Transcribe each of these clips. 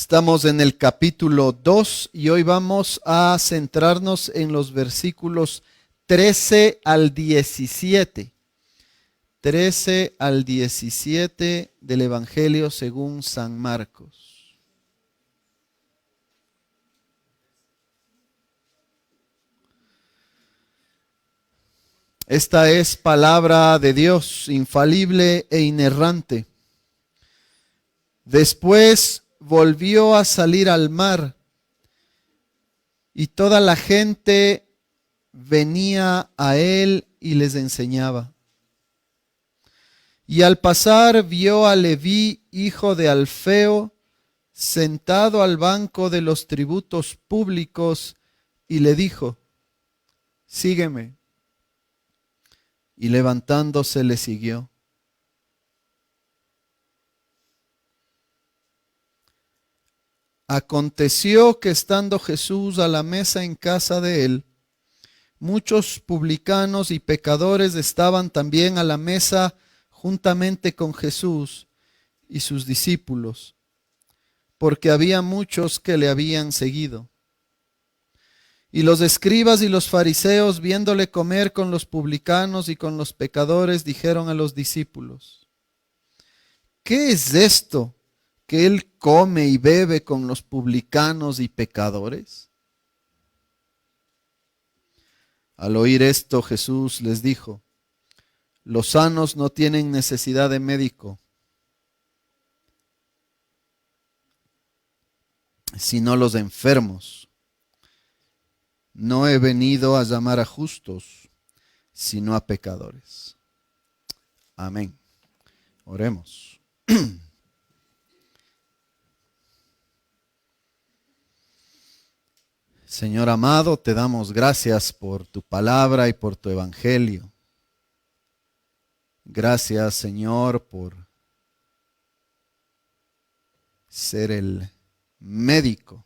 Estamos en el capítulo 2 y hoy vamos a centrarnos en los versículos 13 al 17. 13 al 17 del Evangelio según San Marcos. Esta es palabra de Dios, infalible e inerrante. Después volvió a salir al mar y toda la gente venía a él y les enseñaba. Y al pasar vio a Leví, hijo de Alfeo, sentado al banco de los tributos públicos y le dijo: sígueme. Y levantándose le siguió. Aconteció que estando Jesús a la mesa en casa de él, muchos publicanos y pecadores estaban también a la mesa juntamente con Jesús y sus discípulos, porque había muchos que le habían seguido. Y los escribas y los fariseos, viéndole comer con los publicanos y con los pecadores, dijeron a los discípulos: ¿qué es esto que él come y bebe con los publicanos y pecadores? Al oír esto, Jesús les dijo: los sanos no tienen necesidad de médico, sino los enfermos. No he venido a llamar a justos, sino a pecadores. Amén. Oremos. Señor amado, te damos gracias por tu palabra y por tu evangelio. Gracias, Señor, por ser el médico,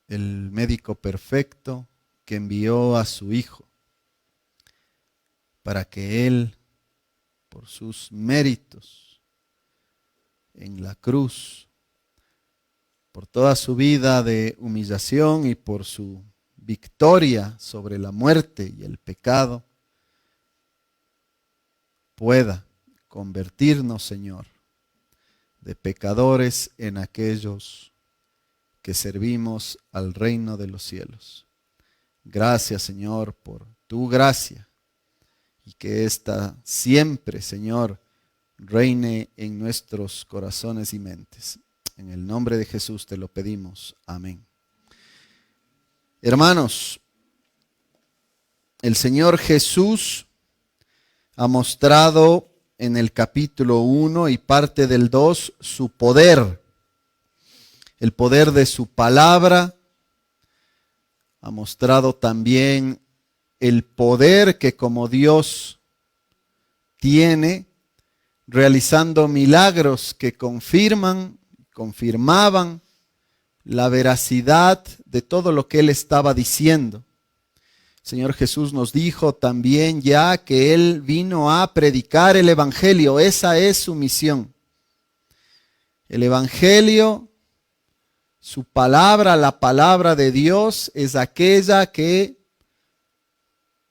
el médico perfecto que envió a su Hijo para que Él, por sus méritos en la cruz, por toda su vida de humillación y por su victoria sobre la muerte y el pecado, pueda convertirnos, Señor, de pecadores en aquellos que servimos al reino de los cielos. Gracias, Señor, por tu gracia y que ésta siempre, Señor, reine en nuestros corazones y mentes. En el nombre de Jesús te lo pedimos. Amén. Hermanos, el Señor Jesús ha mostrado en el capítulo 1 y parte del 2 su poder, el poder de su palabra. Ha mostrado también el poder que como Dios tiene, realizando milagros que confirmaban la veracidad de todo lo que Él estaba diciendo. El Señor Jesús nos dijo también ya que Él vino a predicar el Evangelio. Esa es su misión. El Evangelio, su palabra, la palabra de Dios, es aquella que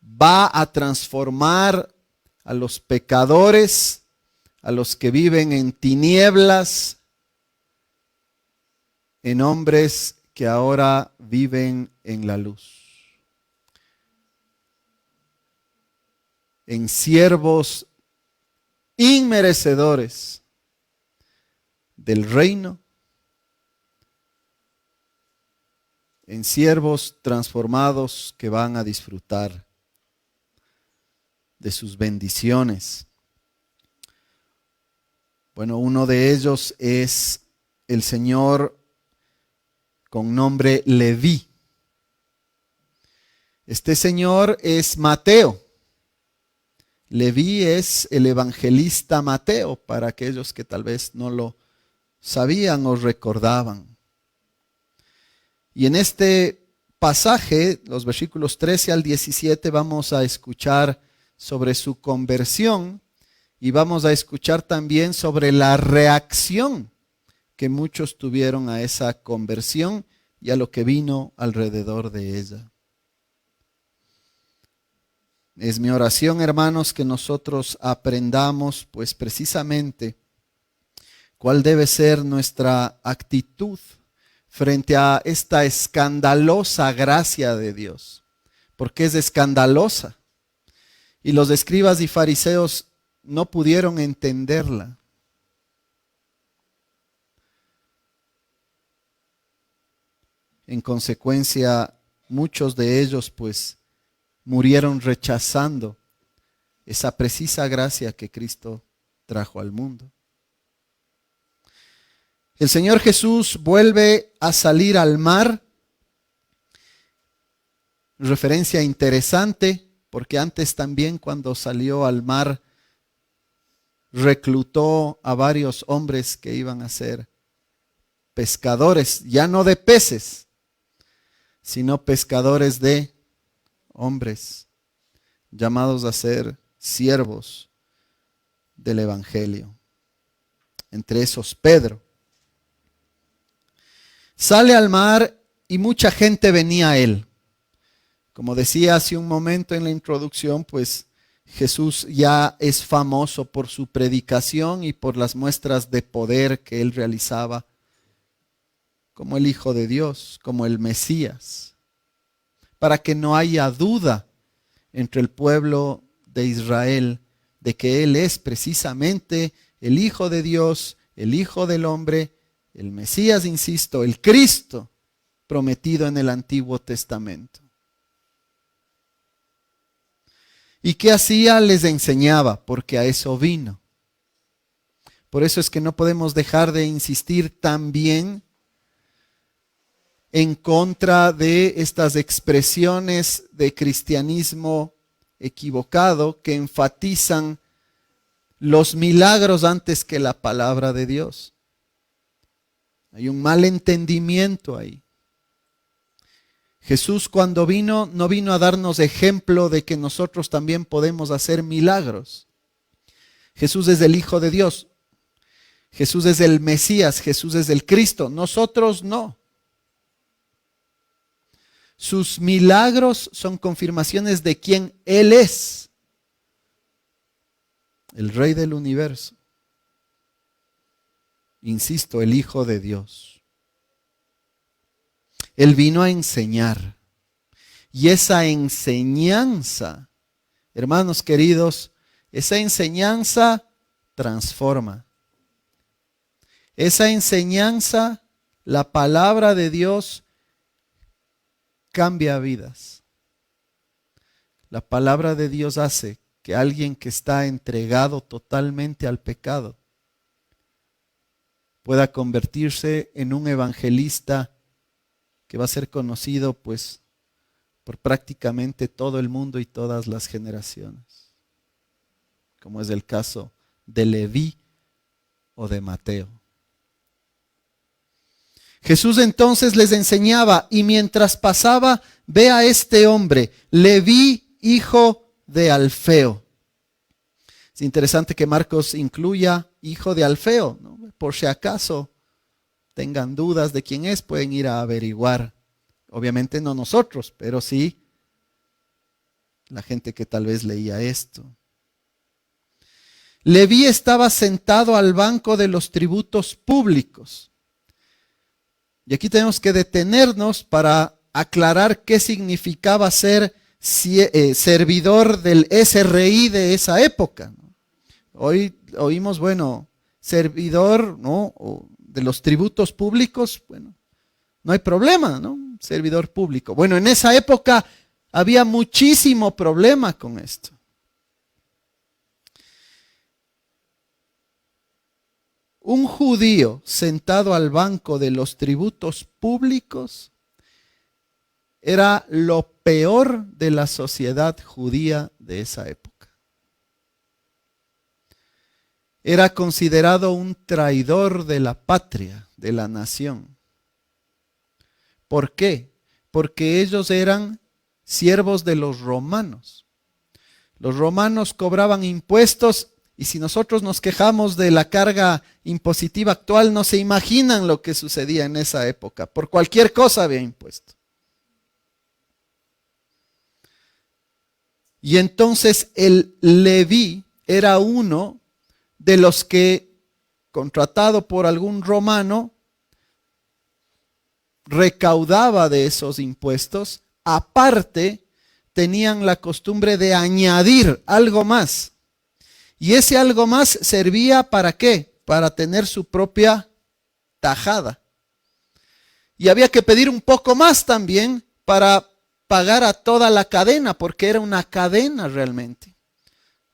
va a transformar a los pecadores, a los que viven en tinieblas, en hombres que ahora viven en la luz, en siervos inmerecedores del reino, en siervos transformados que van a disfrutar de sus bendiciones. Bueno, uno de ellos es el Señor con nombre Leví. Este señor es Mateo. Leví es el evangelista Mateo, para aquellos que tal vez no lo sabían o recordaban. Y en este pasaje, los versículos 13 al 17, vamos a escuchar sobre su conversión Y vamos a escuchar también sobre la reacción que muchos tuvieron a esa conversión y a lo que vino alrededor de ella. Es mi oración, hermanos, que nosotros aprendamos, pues precisamente, cuál debe ser nuestra actitud frente a esta escandalosa gracia de Dios. Porque es escandalosa. Y los escribas y fariseos no pudieron entenderla. En consecuencia, muchos de ellos, pues, murieron rechazando esa precisa gracia que Cristo trajo al mundo. El Señor Jesús vuelve a salir al mar. Referencia interesante, porque antes también cuando salió al mar reclutó a varios hombres que iban a ser pescadores, ya no de peces, sino pescadores de hombres, llamados a ser siervos del Evangelio. Entre esos Pedro. Sale al mar y mucha gente venía a él. Como decía hace un momento en la introducción, pues Jesús ya es famoso por su predicación y por las muestras de poder que él realizaba como el Hijo de Dios, como el Mesías, para que no haya duda entre el pueblo de Israel de que él es precisamente el Hijo de Dios, el Hijo del hombre, el Mesías, insisto, el Cristo prometido en el Antiguo Testamento. ¿Y qué hacía? Les enseñaba, porque a eso vino. Por eso es que no podemos dejar de insistir también en contra de estas expresiones de cristianismo equivocado que enfatizan los milagros antes que la palabra de Dios. Hay un mal entendimiento ahí. Jesús cuando vino, no vino a darnos ejemplo de que nosotros también podemos hacer milagros. Jesús es el Hijo de Dios. Jesús es el Mesías. Jesús es el Cristo. Nosotros no. Sus milagros son confirmaciones de quién Él es. El Rey del universo. Insisto, el Hijo de Dios. Él vino a enseñar. Y esa enseñanza, hermanos queridos, esa enseñanza transforma. Esa enseñanza, la palabra de Dios, cambia vidas. La palabra de Dios hace que alguien que está entregado totalmente al pecado pueda convertirse en un evangelista que va a ser conocido pues por prácticamente todo el mundo y todas las generaciones, como es el caso de Leví o de Mateo. Jesús entonces les enseñaba y mientras pasaba, ve a este hombre, Leví, hijo de Alfeo. Es interesante que Marcos incluya hijo de Alfeo, ¿no? Por si acaso tengan dudas de quién es, pueden ir a averiguar. Obviamente no nosotros, pero sí la gente que tal vez leía esto. Leví estaba sentado al banco de los tributos públicos. Y aquí tenemos que detenernos para aclarar qué significaba ser servidor del SRI de esa época. Hoy oímos, bueno, servidor, ¿no?, de los tributos públicos, bueno, no hay problema, ¿no? Servidor público. Bueno, en esa época había muchísimo problema con esto. Un judío sentado al banco de los tributos públicos era lo peor de la sociedad judía de esa época. Era considerado un traidor de la patria, de la nación. ¿Por qué? Porque ellos eran siervos de los romanos. Los romanos cobraban impuestos Y si nosotros nos quejamos de la carga impositiva actual, no se imaginan lo que sucedía en esa época. Por cualquier cosa había impuesto. Y entonces el Leví era uno de los que, contratado por algún romano, recaudaba de esos impuestos. Aparte, tenían la costumbre de añadir algo más. Y ese algo más servía ¿para qué? Para tener su propia tajada. Y había que pedir un poco más también para pagar a toda la cadena, porque era una cadena realmente.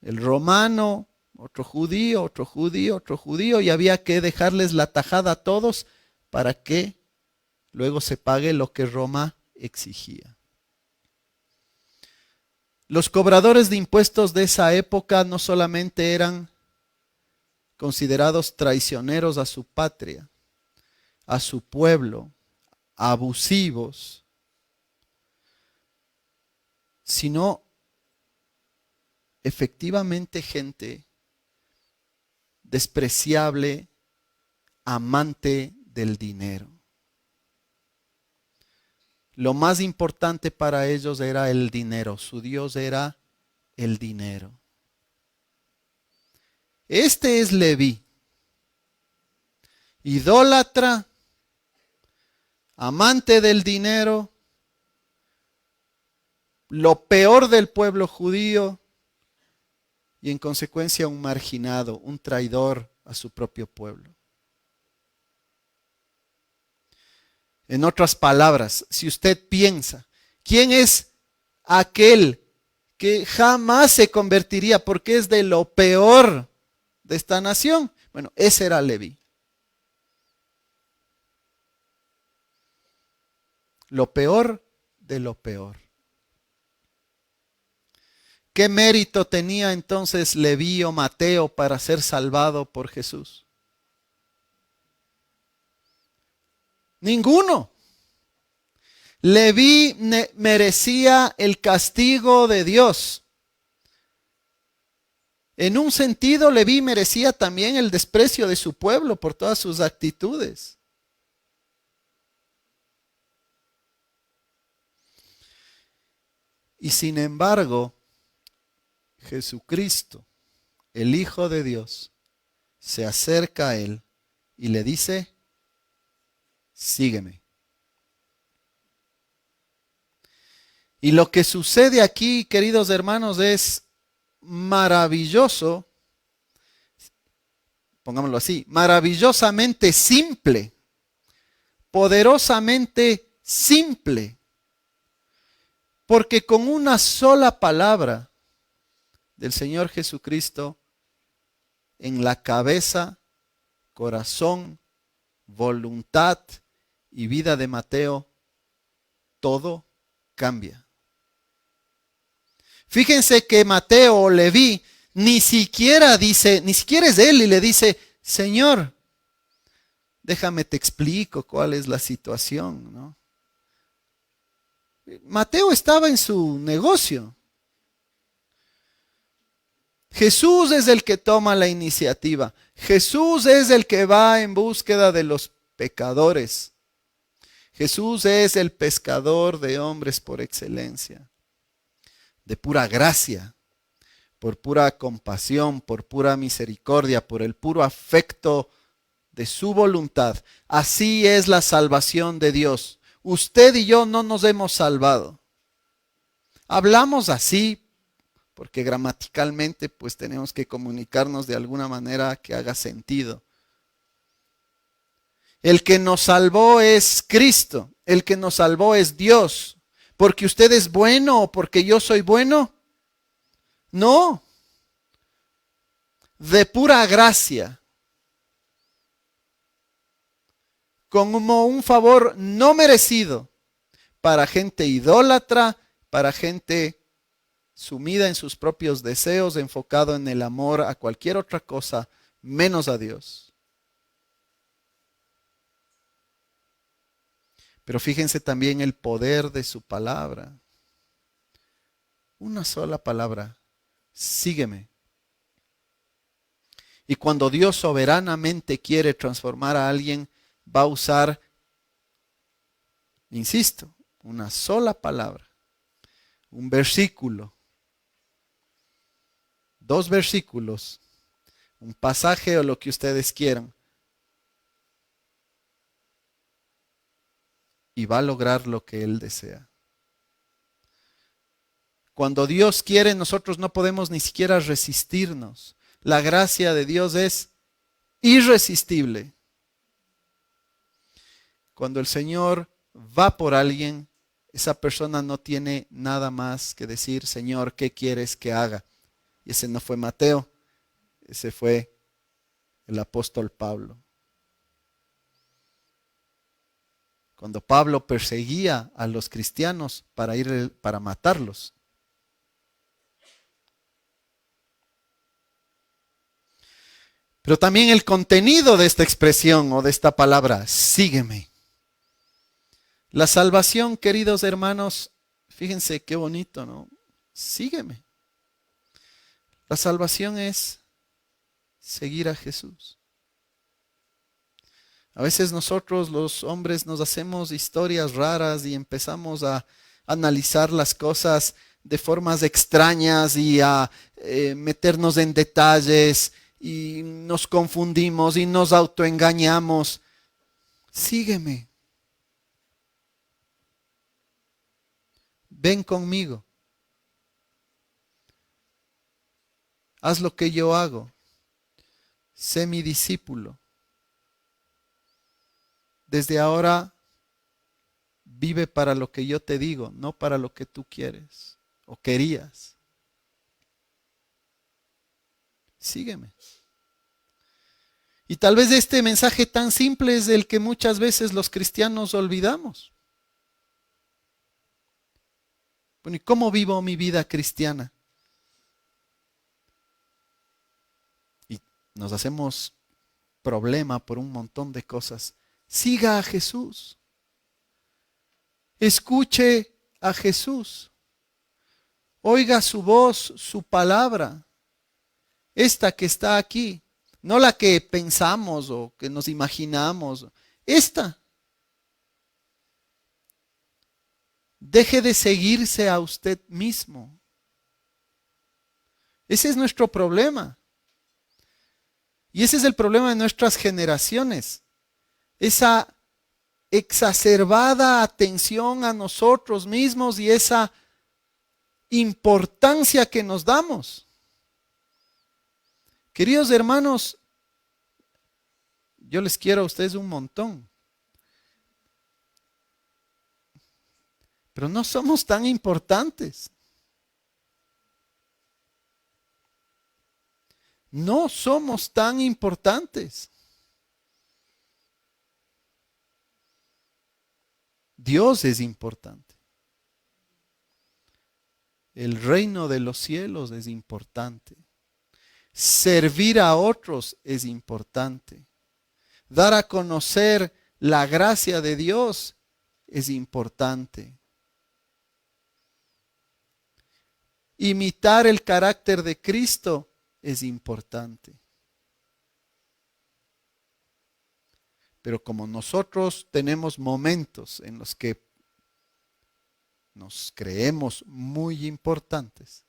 El romano, otro judío, otro judío, otro judío, y había que dejarles la tajada a todos para que luego se pague lo que Roma exigía. Los cobradores de impuestos de esa época no solamente eran considerados traicioneros a su patria, a su pueblo, abusivos, sino efectivamente gente despreciable, amante del dinero. Lo más importante para ellos era el dinero. Su Dios era el dinero. Este es Leví. Idólatra, amante del dinero, lo peor del pueblo judío y en consecuencia un marginado, un traidor a su propio pueblo. En otras palabras, si usted piensa, ¿quién es aquel que jamás se convertiría porque es de lo peor de esta nación? Bueno, ese era Leví. Lo peor de lo peor. ¿Qué mérito tenía entonces Leví o Mateo para ser salvado por Jesús? Ninguno. Leví merecía el castigo de Dios. En un sentido, Leví merecía también el desprecio de su pueblo por todas sus actitudes. Y sin embargo, Jesucristo, el Hijo de Dios, se acerca a él y le dice: sígueme. Y lo que sucede aquí, queridos hermanos, es maravilloso, pongámoslo así, maravillosamente simple, poderosamente simple, porque con una sola palabra del Señor Jesucristo, en la cabeza, corazón, voluntad y vida de Mateo, todo cambia. Fíjense que Mateo o Leví ni siquiera dice, ni siquiera es él y le dice: Señor, déjame te explico cuál es la situación, ¿no? Mateo estaba en su negocio. Jesús es el que toma la iniciativa. Jesús es el que va en búsqueda de los pecadores. Jesús es el pescador de hombres por excelencia, de pura gracia, por pura compasión, por pura misericordia, por el puro afecto de su voluntad. Así es la salvación de Dios. Usted y yo no nos hemos salvado. Hablamos así porque gramaticalmente pues tenemos que comunicarnos de alguna manera que haga sentido. El que nos salvó es Cristo, el que nos salvó es Dios. ¿Porque usted es bueno o porque yo soy bueno? No, de pura gracia, como un favor no merecido para gente idólatra, para gente sumida en sus propios deseos, enfocado en el amor a cualquier otra cosa, menos a Dios. Pero fíjense también el poder de su palabra. Una sola palabra: sígueme. Y cuando Dios soberanamente quiere transformar a alguien, va a usar, insisto, una sola palabra, un versículo, 2 versículos, un pasaje o lo que ustedes quieran. Y va a lograr lo que Él desea. Cuando Dios quiere, nosotros no podemos ni siquiera resistirnos. La gracia de Dios es irresistible. Cuando el Señor va por alguien, esa persona no tiene nada más que decir, Señor, ¿qué quieres que haga? Y ese no fue Mateo, ese fue el apóstol Pablo. Cuando Pablo perseguía a los cristianos para matarlos. Pero también el contenido de esta expresión o de esta palabra, sígueme. La salvación, queridos hermanos, fíjense qué bonito, ¿no? Sígueme. La salvación es seguir a Jesús. A veces nosotros los hombres nos hacemos historias raras y empezamos a analizar las cosas de formas extrañas y a meternos en detalles y nos confundimos y nos autoengañamos. Sígueme. Ven conmigo. Haz lo que yo hago. Sé mi discípulo. Desde ahora vive para lo que yo te digo, no para lo que tú quieres o querías. Sígueme. Y tal vez este mensaje tan simple es el que muchas veces los cristianos olvidamos. Bueno, ¿y cómo vivo mi vida cristiana? Y nos hacemos problema por un montón de cosas. Siga a Jesús. Escuche a Jesús. Oiga su voz, su palabra. Esta que está aquí. No la que pensamos o que nos imaginamos. Esta. Deje de seguirse a usted mismo. Ese es nuestro problema. Y ese es el problema de nuestras generaciones. Esa exacerbada atención a nosotros mismos y esa importancia que nos damos. Queridos hermanos, yo les quiero a ustedes un montón. Pero no somos tan importantes. No somos tan importantes. Dios es importante. El reino de los cielos es importante. Servir a otros es importante. Dar a conocer la gracia de Dios es importante. Imitar el carácter de Cristo es importante. Pero como nosotros tenemos momentos en los que nos creemos muy importantes,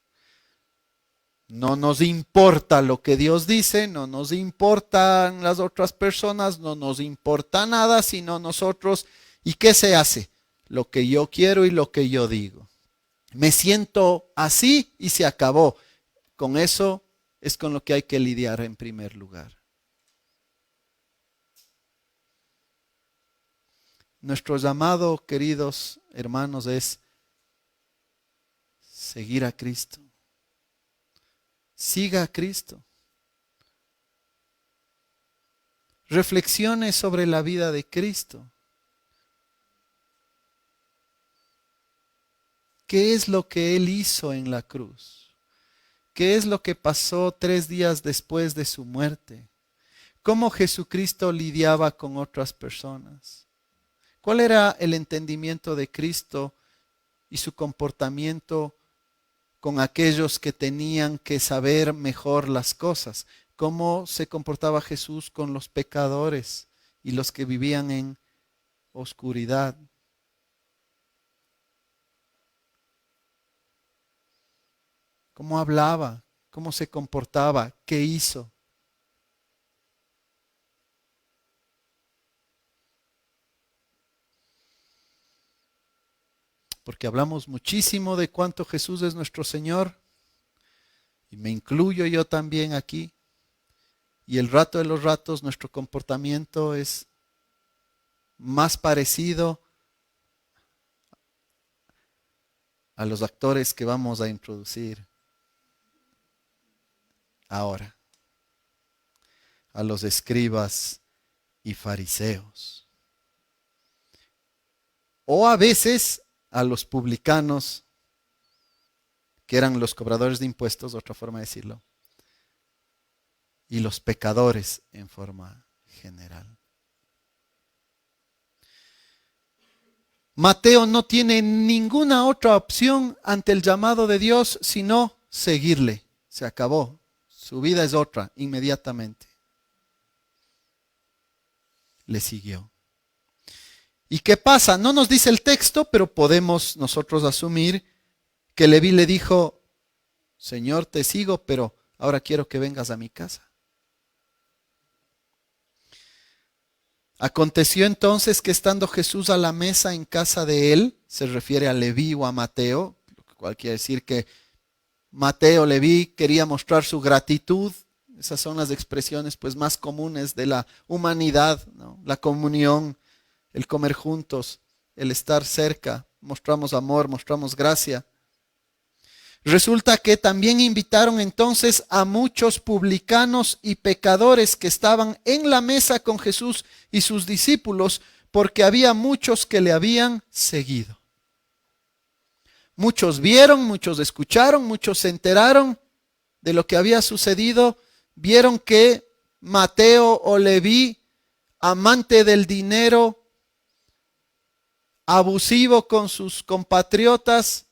no nos importa lo que Dios dice, no nos importan las otras personas, no nos importa nada sino nosotros. ¿Y qué se hace? Lo que yo quiero y lo que yo digo. Me siento así y se acabó. Con eso es con lo que hay que lidiar en primer lugar. Nuestro llamado, queridos hermanos, es seguir a Cristo. Siga a Cristo. Reflexione sobre la vida de Cristo. ¿Qué es lo que Él hizo en la cruz? ¿Qué es lo que pasó 3 días después de su muerte? ¿Cómo Jesucristo lidiaba con otras personas? ¿Cuál era el entendimiento de Cristo y su comportamiento con aquellos que tenían que saber mejor las cosas? cómo se comportaba Jesús con los pecadores y los que vivían en oscuridad. Cómo hablaba, cómo se comportaba, qué hizo. Porque hablamos muchísimo de cuánto Jesús es nuestro Señor, y me incluyo yo también aquí, y el rato de los ratos nuestro comportamiento es más parecido a los actores que vamos a introducir ahora, a los escribas y fariseos, o a veces a los publicanos, que eran los cobradores de impuestos, otra forma de decirlo, y los pecadores en forma general. Mateo no tiene ninguna otra opción ante el llamado de Dios sino seguirle. Se acabó. Su vida es otra, inmediatamente. Le siguió. ¿Y qué pasa? No nos dice el texto, pero podemos nosotros asumir que Leví le dijo: Señor, te sigo, pero ahora quiero que vengas a mi casa. Aconteció entonces que estando Jesús a la mesa en casa de él, se refiere a Leví o a Mateo, lo cual quiere decir que Mateo, Leví, quería mostrar su gratitud. Esas son las expresiones pues más comunes de la humanidad, ¿no? La comunión, el comer juntos, el estar cerca, mostramos amor, mostramos gracia. Resulta que también invitaron entonces a muchos publicanos y pecadores que estaban en la mesa con Jesús y sus discípulos, porque había muchos que le habían seguido. Muchos vieron, muchos escucharon, muchos se enteraron de lo que había sucedido, vieron que Mateo o Leví, amante del dinero, abusivo con sus compatriotas,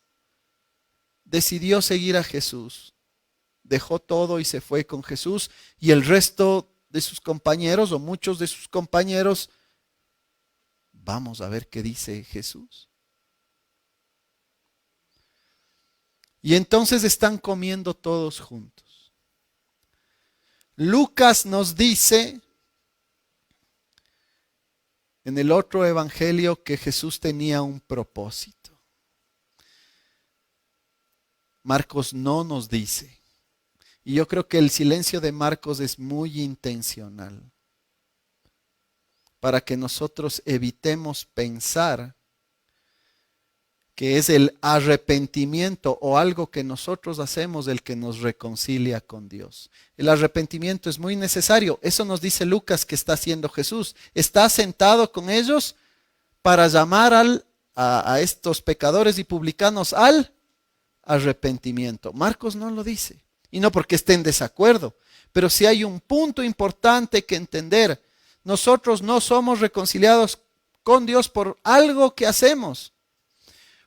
decidió seguir a Jesús. Dejó todo y se fue con Jesús, y el resto de sus compañeros o muchos de sus compañeros, vamos a ver qué dice Jesús. Y entonces están comiendo todos juntos. Lucas nos dice en el otro evangelio que Jesús tenía un propósito. Marcos no nos dice. Y yo creo que el silencio de Marcos es muy intencional, para que nosotros evitemos pensar que es el arrepentimiento o algo que nosotros hacemos el que nos reconcilia con Dios. El arrepentimiento es muy necesario. Eso nos dice Lucas que está haciendo Jesús. Está sentado con ellos para llamar a estos pecadores y publicanos al arrepentimiento. Marcos no lo dice. Y no porque esté en desacuerdo, pero sí hay un punto importante que entender. Nosotros no somos reconciliados con Dios por algo que hacemos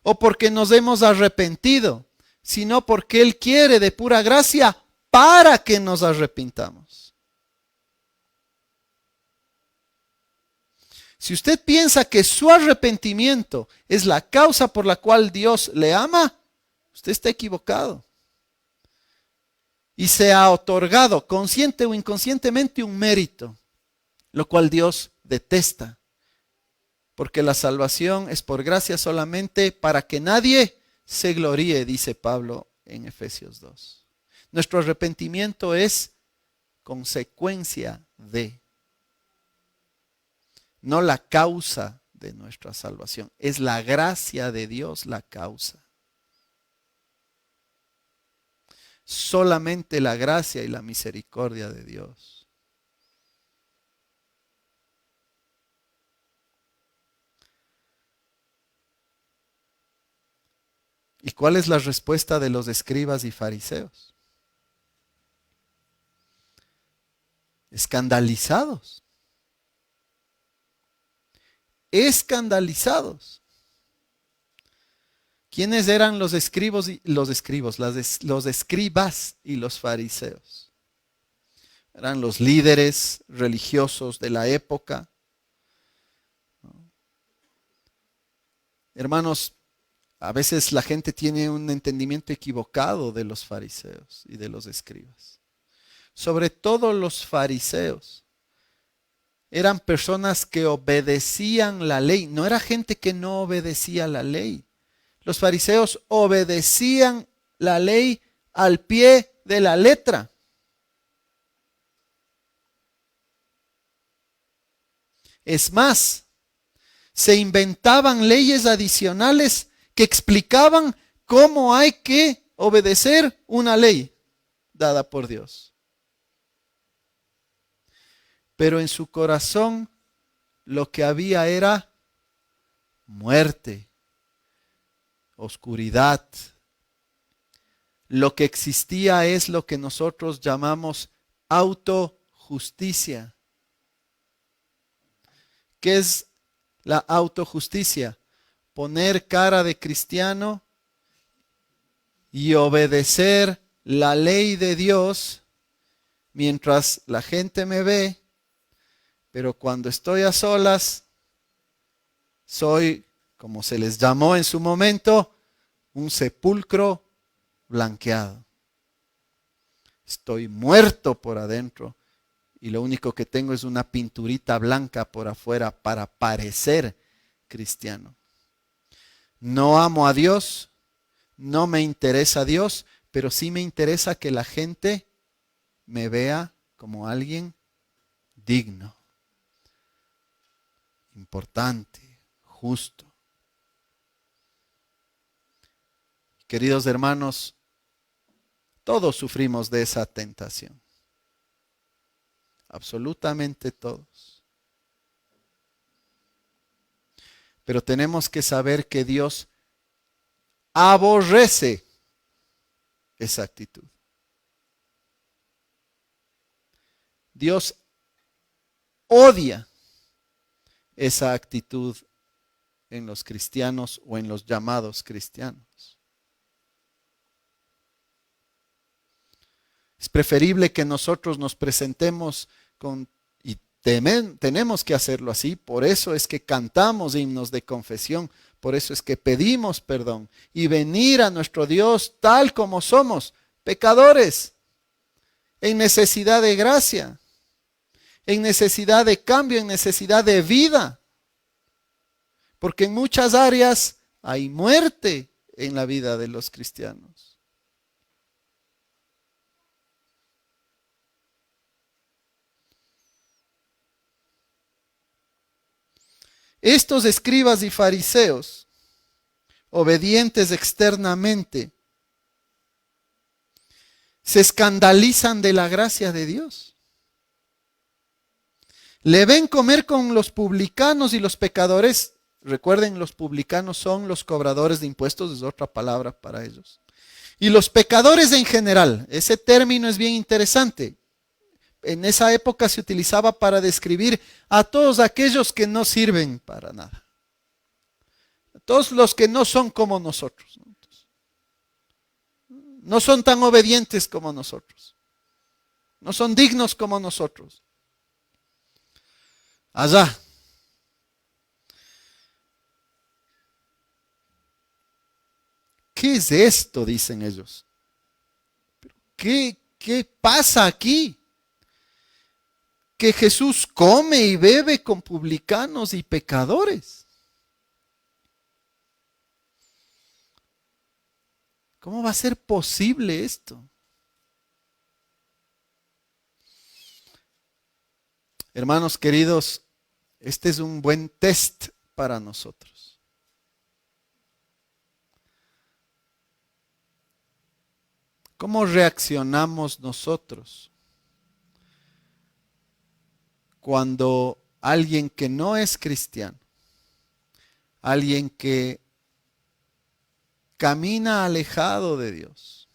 o porque nos hemos arrepentido, sino porque Él quiere de pura gracia para que nos arrepintamos. Si usted piensa que su arrepentimiento es la causa por la cual Dios le ama, usted está equivocado. Y se ha otorgado, consciente o inconscientemente, un mérito, lo cual Dios detesta. Porque la salvación es por gracia solamente para que nadie se gloríe, dice Pablo en Efesios 2. Nuestro arrepentimiento es consecuencia de, no la causa de nuestra salvación. Es la gracia de Dios la causa. Solamente la gracia y la misericordia de Dios. ¿Y cuál es la respuesta de los escribas y fariseos? Escandalizados. Escandalizados. ¿Quiénes eran los escribas y los fariseos? eran los líderes religiosos de la época. Hermanos, a veces la gente tiene un entendimiento equivocado de los fariseos y de los escribas. Sobre todo los fariseos eran personas que obedecían la ley. No era gente que no obedecía la ley. Los fariseos obedecían la ley al pie de la letra. Es más, se inventaban leyes adicionales que explicaban cómo hay que obedecer una ley dada por Dios. Pero en su corazón lo que había era muerte, oscuridad. Lo que existía es lo que nosotros llamamos autojusticia. ¿Qué es la autojusticia? Poner cara de cristiano y obedecer la ley de Dios mientras la gente me ve, pero cuando estoy a solas, soy, como se les llamó en su momento, un sepulcro blanqueado. Estoy muerto por adentro y lo único que tengo es una pinturita blanca por afuera para parecer cristiano. No amo a Dios, no me interesa a Dios, pero sí me interesa que la gente me vea como alguien digno, importante, justo. Queridos hermanos, todos sufrimos de esa tentación. Absolutamente todos. Pero tenemos que saber que Dios aborrece esa actitud. Dios odia esa actitud en los cristianos o en los llamados cristianos. Es preferible que nosotros nos presentemos con, y tenemos que hacerlo así, por eso es que cantamos himnos de confesión, por eso es que pedimos perdón y venir a nuestro Dios tal como somos, pecadores, en necesidad de gracia, en necesidad de cambio, en necesidad de vida. Porque en muchas áreas hay muerte en la vida de los cristianos. Estos escribas y fariseos, obedientes externamente, se escandalizan de la gracia de Dios. Le ven comer con los publicanos y los pecadores. Recuerden, los publicanos son los cobradores de impuestos, es otra palabra para ellos. Y los pecadores en general, ese término es bien interesante. En esa época se utilizaba para describir a todos aquellos que no sirven para nada. A todos los que no son como nosotros. No son tan obedientes como nosotros. No son dignos como nosotros. Allá. ¿Qué es esto? Dicen ellos. ¿Qué pasa aquí? Que Jesús come y bebe con publicanos y pecadores. ¿Cómo va a ser posible esto? Hermanos queridos, este es un buen test para nosotros. ¿Cómo reaccionamos nosotros cuando alguien que no es cristiano, alguien que camina alejado de Dios,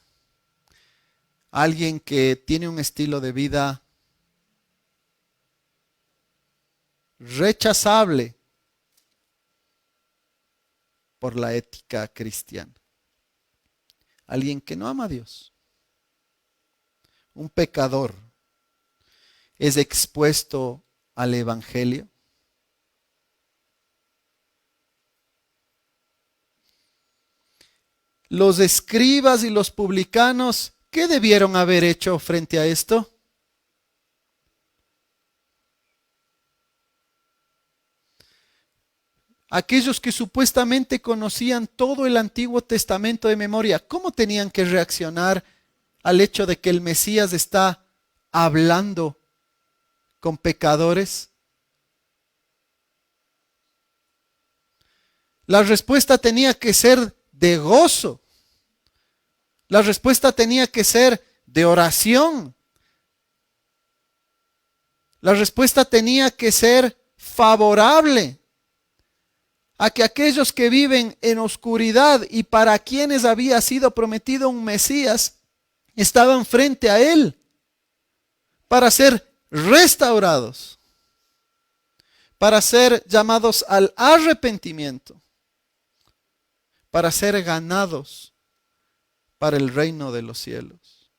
alguien que tiene un estilo de vida rechazable por la ética cristiana, alguien que no ama a Dios, un pecador, es expuesto al Evangelio? Los escribas y los publicanos, ¿qué debieron haber hecho frente a esto? Aquellos que supuestamente conocían todo el Antiguo Testamento de memoria, ¿cómo tenían que reaccionar al hecho de que el Mesías está hablando con pecadores? La respuesta tenía que ser de gozo. La respuesta tenía que ser de oración. La respuesta tenía que ser favorable a que aquellos que viven en oscuridad y para quienes había sido prometido un Mesías, estaban frente a él para ser restaurados, para ser llamados al arrepentimiento, para ser ganados para el reino de los cielos.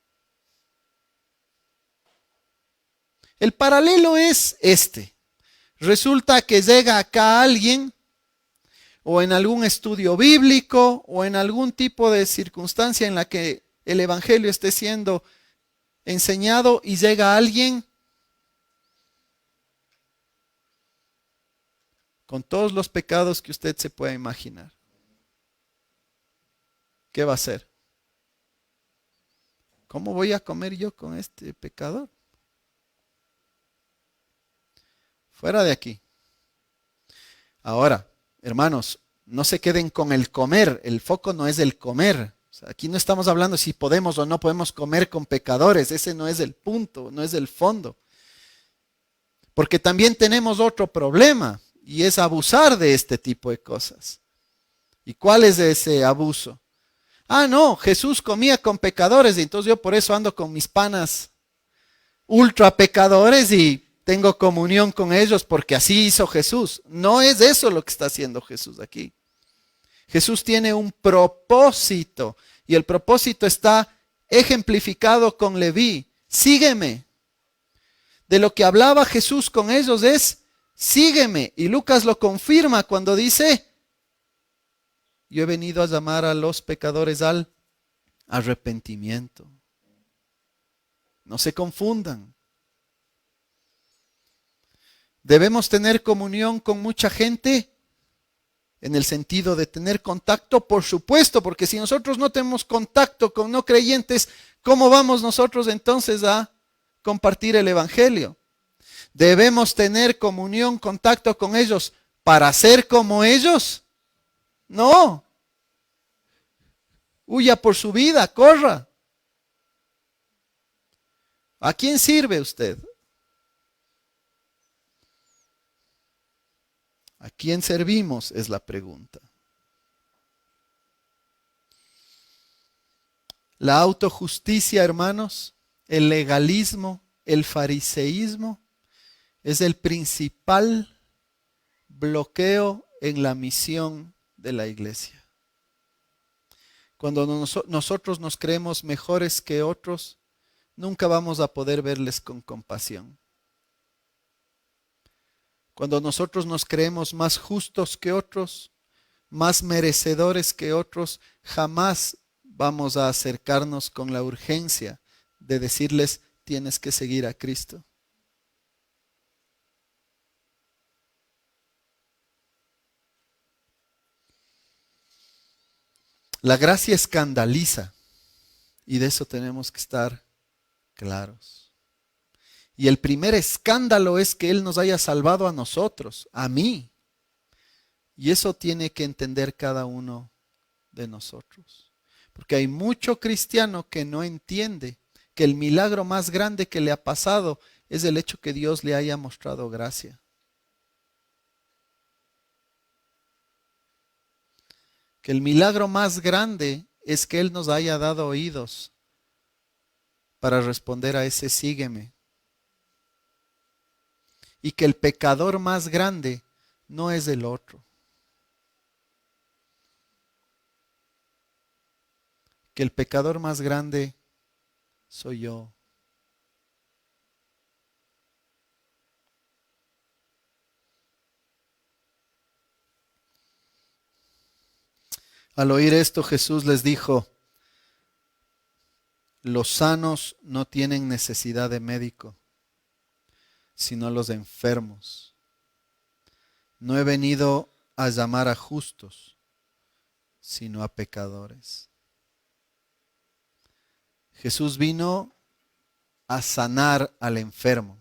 El paralelo es este. Resulta que llega acá alguien, o en algún estudio bíblico, o en algún tipo de circunstancia en la que el Evangelio esté siendo enseñado, y llega alguien con todos los pecados que usted se pueda imaginar. ¿Qué va a hacer? ¿Cómo voy a comer yo con este pecador? Fuera de aquí. Ahora, hermanos, no se queden con el comer. El foco no es el comer. O sea, aquí no estamos hablando si podemos o no podemos comer con pecadores. Ese no es el punto, no es el fondo. Porque también tenemos otro problema, y es abusar de este tipo de cosas. ¿Y cuál es ese abuso? Ah, no, Jesús comía con pecadores y entonces yo por eso ando con mis panas ultra pecadores y tengo comunión con ellos porque así hizo Jesús. No es eso lo que está haciendo Jesús aquí. Jesús tiene un propósito y el propósito está ejemplificado con Leví. Sígueme. De lo que hablaba Jesús con ellos es, sígueme. Y Lucas lo confirma cuando dice, yo he venido a llamar a los pecadores al arrepentimiento. No se confundan. Debemos tener comunión con mucha gente en el sentido de tener contacto, por supuesto, porque si nosotros no tenemos contacto con no creyentes, ¿cómo vamos nosotros entonces a compartir el Evangelio? Debemos tener comunión, contacto con ellos para ser como ellos. No. Huya por su vida, corra. ¿A quién sirve usted? ¿A quién servimos? Es la pregunta. La autojusticia, hermanos, el legalismo, el fariseísmo, es el principal bloqueo en la misión de la iglesia. Cuando nosotros nos creemos mejores que otros, nunca vamos a poder verles con compasión. Cuando nosotros nos creemos más justos que otros, más merecedores que otros, jamás vamos a acercarnos con la urgencia de decirles, tienes que seguir a Cristo. La gracia escandaliza y de eso tenemos que estar claros. Y el primer escándalo es que Él nos haya salvado a nosotros, a mí. Y eso tiene que entender cada uno de nosotros. Porque hay mucho cristiano que no entiende que el milagro más grande que le ha pasado es el hecho que Dios le haya mostrado gracia. Que el milagro más grande es que Él nos haya dado oídos para responder a ese sígueme. Y que el pecador más grande no es el otro. Que el pecador más grande soy yo. Al oír esto, Jesús les dijo: los sanos no tienen necesidad de médico, sino los enfermos. No he venido a llamar a justos, sino a pecadores. Jesús vino a sanar al enfermo.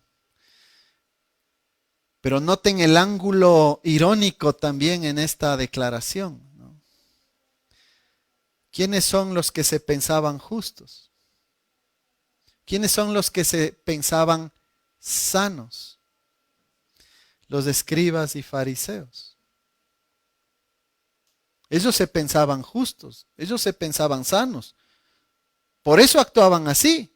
Pero noten el ángulo irónico también en esta declaración, ¿no? ¿Quiénes son los que se pensaban justos? ¿Quiénes son los que se pensaban sanos? Los escribas y fariseos. Ellos se pensaban justos, ellos se pensaban sanos. Por eso actuaban así.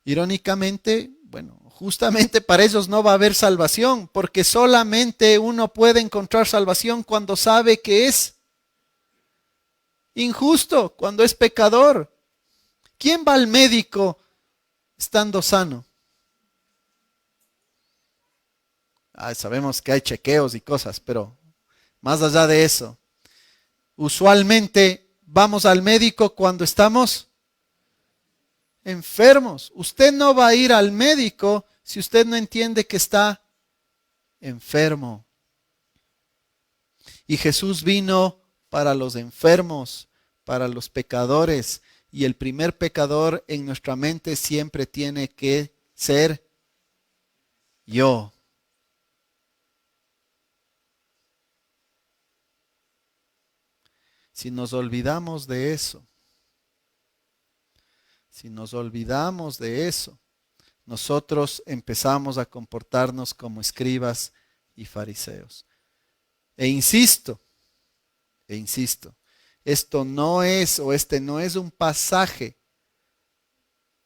Irónicamente, bueno, justamente para ellos no va a haber salvación, porque solamente uno puede encontrar salvación cuando sabe que es injusto, cuando es pecador. ¿Quién va al médico estando sano? Sabemos que hay chequeos y cosas, pero más allá de eso, usualmente vamos al médico cuando estamos enfermos. Usted no va a ir al médico si usted no entiende que está enfermo. Y Jesús vino para los enfermos, para los pecadores. Y el primer pecador en nuestra mente siempre tiene que ser yo. Si nos olvidamos de eso, nosotros empezamos a comportarnos como escribas y fariseos. E insisto, esto no es, o este no es un pasaje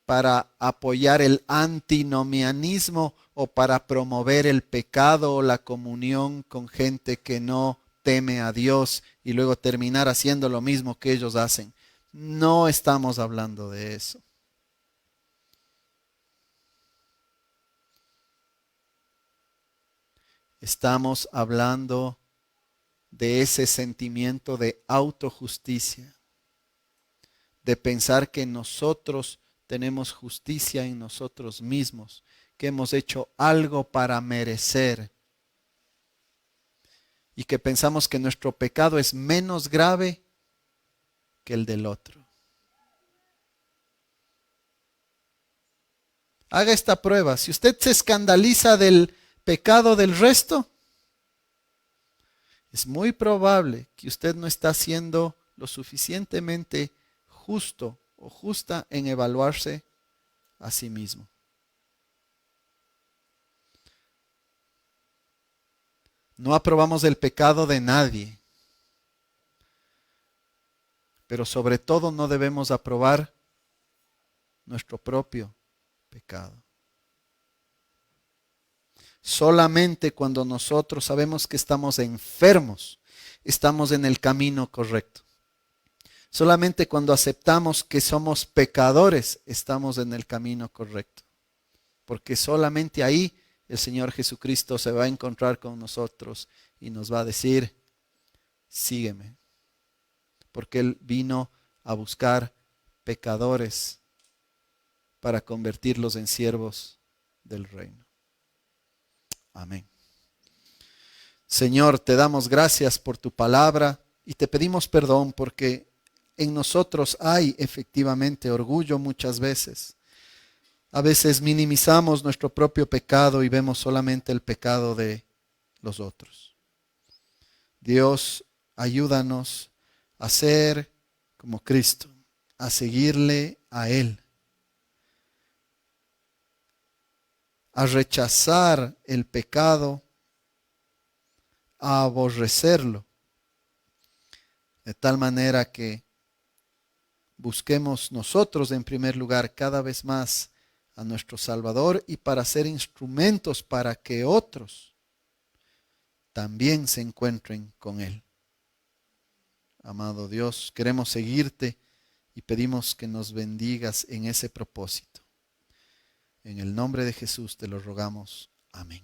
para apoyar el antinomianismo o para promover el pecado o la comunión con gente que no teme a Dios y luego terminar haciendo lo mismo que ellos hacen. No estamos hablando de eso. Estamos hablando de ese sentimiento de autojusticia, de pensar que nosotros tenemos justicia en nosotros mismos, que hemos hecho algo para merecer y que pensamos que nuestro pecado es menos grave que el del otro. Haga esta prueba. Si usted se escandaliza del pecado del resto, es muy probable que usted no está siendo lo suficientemente justo o justa en evaluarse a sí mismo. No aprobamos el pecado de nadie, pero sobre todo no debemos aprobar nuestro propio pecado. Solamente cuando nosotros sabemos que estamos enfermos, estamos en el camino correcto. Solamente cuando aceptamos que somos pecadores, estamos en el camino correcto. Porque solamente ahí el Señor Jesucristo se va a encontrar con nosotros y nos va a decir: sígueme. Porque Él vino a buscar pecadores para convertirlos en siervos del reino. Amén. Señor, te damos gracias por tu palabra y te pedimos perdón porque en nosotros hay efectivamente orgullo muchas veces. A veces minimizamos nuestro propio pecado y vemos solamente el pecado de los otros. Dios, ayúdanos a ser como Cristo, a seguirle a Él, a rechazar el pecado, a aborrecerlo, de tal manera que busquemos nosotros en primer lugar cada vez más a nuestro Salvador y para ser instrumentos para que otros también se encuentren con Él. Amado Dios, queremos seguirte y pedimos que nos bendigas en ese propósito. En el nombre de Jesús te lo rogamos. Amén.